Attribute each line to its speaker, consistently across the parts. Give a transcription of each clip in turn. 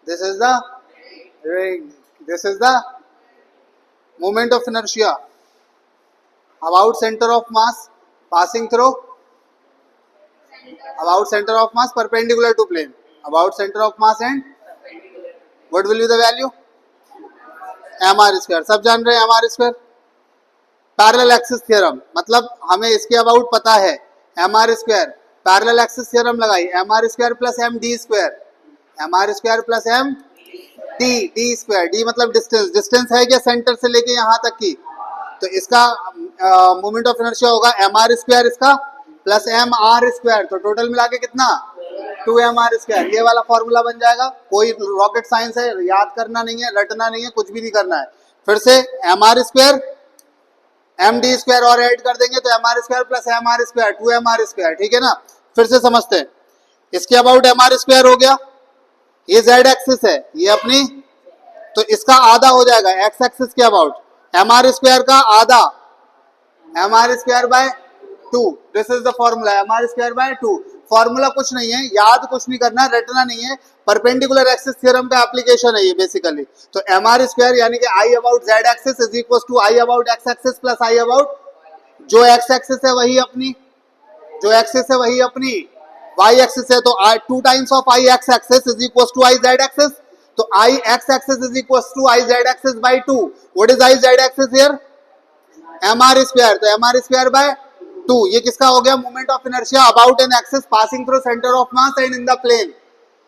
Speaker 1: This is the ring. This is the moment of inertia about center of mass passing through about center of mass perpendicular to plane. About center of mass and what will be the value? mr square. सब जान रहे हैं mr square. Parallel axis theorem मतलब हमें इसके about पता है mr square. Parallel axis theorem लगाई mr square plus M D square. mr square plus M D square. D मतलब डिस्टेंस. डिस्टेंस है क्या सेंटर से लेके यहाँ तक की? तो इसका मोमेंट ऑफ इनर्शिया होगा mr स्क्वायर इसका प्लस एम आर स्क्वायर. तो टोटल मिला के कितना? 2mr square. ये वाला फॉर्मूला बन जाएगा. कोई रॉकेट साइंस है, याद करना नहीं है, रटना नहीं है, कुछ भी नहीं करना है. फिर से mr square M D square और ऐड कर देंगे तो mr square plus M R square 2mr square. ठीक है ना. फिर से समझते हैं. इसके अबाउट mr स्क्वायर हो गया. ये z एक्सिस है, ये अपनी, तो इसका आधा हो जाएगा x एक्सिस के अबाउट. mr स्क्वायर का आधा mr square by 2. This is the formula mr square by 2. Formula कुछ नहीं है, याद कुछ नहीं करना, रटना नहीं है. परपेंडिकुलर एक्सिस थ्योरम का एप्लीकेशन है ये बेसिकली. तो mr स्क्वायर यानी कि i about z axis is equal to i about x axis plus i about जो x एक्सिस है वही अपनी, जो एक्सिस है वही अपनी y एक्सिस है. तो 2 times of i x axis is equal to i z axis. तो i x axis is equal to i z axis by 2. What is i z axis here? mr square. तो mr square by 2. ये किसका हो गया? Moment of inertia about an axis passing through centre of mass and in the plane.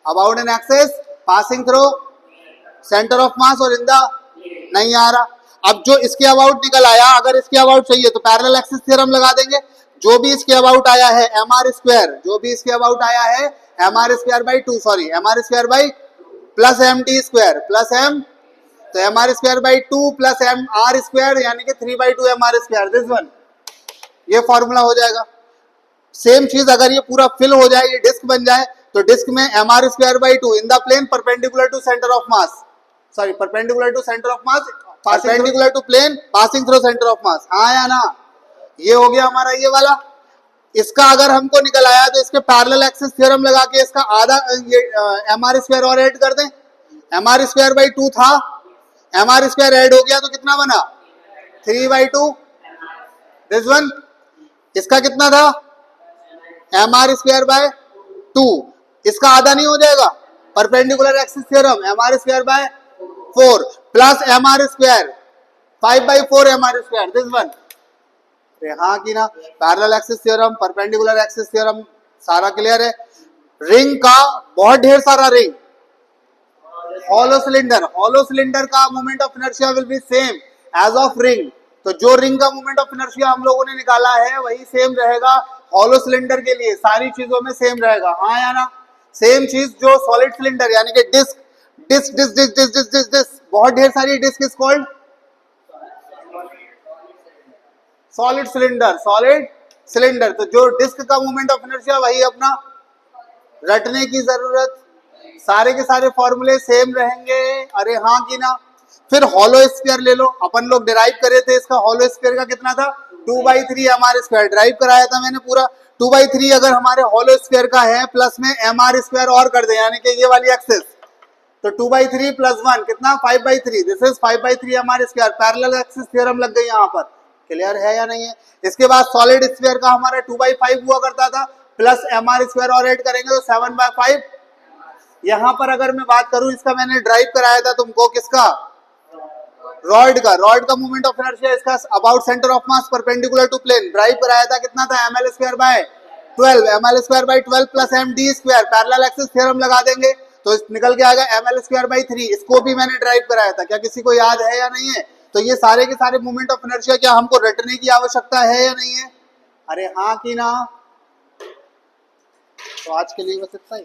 Speaker 1: About an axis passing through centre of mass और in the, नहीं आ रहा. अब जो इसके अबाउट निकल आया, अगर इसके अबाउट चाहिए तो पैरेलल एक्सिस थ्योरम लगा देंगे. जो भी इसके अबाउट आया है mr स्क्वायर, जो भी इसके अबाउट आया है mr square by 2, sorry mr square by plus M D square plus M, तो mr square by 2 plus M R square यानी कि 3/2 mr स्क्वायर. दिस वन, ये फॉर्मूला हो जाएगा. सेम चीज अगर ये पूरा फिल हो जाए, ये डिस्क बन जाए, तो डिस्क में mr square by 2 in the plane perpendicular to centre of mass, sorry perpendicular to centre of mass, perpendicular to plane passing through centre of mass. हाँ या ना? ये हो गया हमारा ये वाला. इसका अगर हमको निकल आया तो इसके पैरेलल एक्सिस थ्योरम लगा के इसका आधा ये mr स्क्वायर और ऐड कर दें. mr स्क्वायर बाई 2 था, mr स्क्वायर ऐड हो गया तो कितना बना? 3/2. दिस वन, इसका कितना था? mr square by 2. इसका आधा नहीं हो जाएगा? Perpendicular axis theorem mr square by 4 plus mr square 5/4 mr square. This one, हाँ की ना? Parallel axis theorem, perpendicular axis theorem, सारा क्लियर है. रिंग का बहुत ढेर सारा ring, hollow cylinder, hollow cylinder का moment of inertia will be same as of ring. तो जो रिंग का मोमेंट ऑफ इनर्शिया हम लोगों ने निकाला है वही सेम रहेगा हॉलो सिलेंडर के लिए. सारी चीजों में सेम रहेगा. हाँ या ना? सेम चीज जो सॉलिड सिलेंडर यानी कि disc disc disc disc disc disc disc disc बहुत ढेर सारी disc is called solid cylinder, solid cylinder. तो जो डिस्क का मोमेंट ऑफ इनर्शिया वही अपना, रटने की जरूरत, सारे के सारे फॉर्मूले सेम रहेंगे. अरे हाँ की ना? फिर हॉलो स्फीयर ले लो. अपन लोग डिराइव करे थे इसका. हॉलो स्फीयर का कितना था? 2/3 mr स्क्वायर. डिराइव कराया था मैंने पूरा. 2/3 अगर हमारे हॉलो स्फीयर का है, प्लस में mr स्क्वायर और कर दे यानी कि ये वाली एक्सिस, तो 2/3 प्लस 1 कितना? 5/3. This is 5/3 mr square. Parallel axis theorem लग गई यहाँ पर. क्लियर है या नहीं है? इसके बाद सॉलिड स्फीयर का हमारा 2/5 हुआ करता था, प्लस mr स्क्वायर और ऐड करेंगे तो 7/5. यहाँ पर अगर मैं बात करूं, इसका मैंने ड्राइव कराया था तुमको, किसका? रॉड का. रॉड का मोमेंट ऑफ इनर्शिया इसका about centre of mass perpendicular to plane. Derive कराया था, कितना था? ml square by 12, ml square by 12 plus M D square. Parallel axis theorem लगा देंगे तो निकल के आएगा ml स्क्वायर बाय 3. इसको भी मैंने ड्राइव कराया था. क्या किसी को याद है या नहीं है? तो ये सारे के सारे मोमेंट ऑफ इनर्शिया क्या हमको रटने की आवश्यकता है या नहीं है? अरे हाँ की ना? तो आज के लिए बस इतना ही.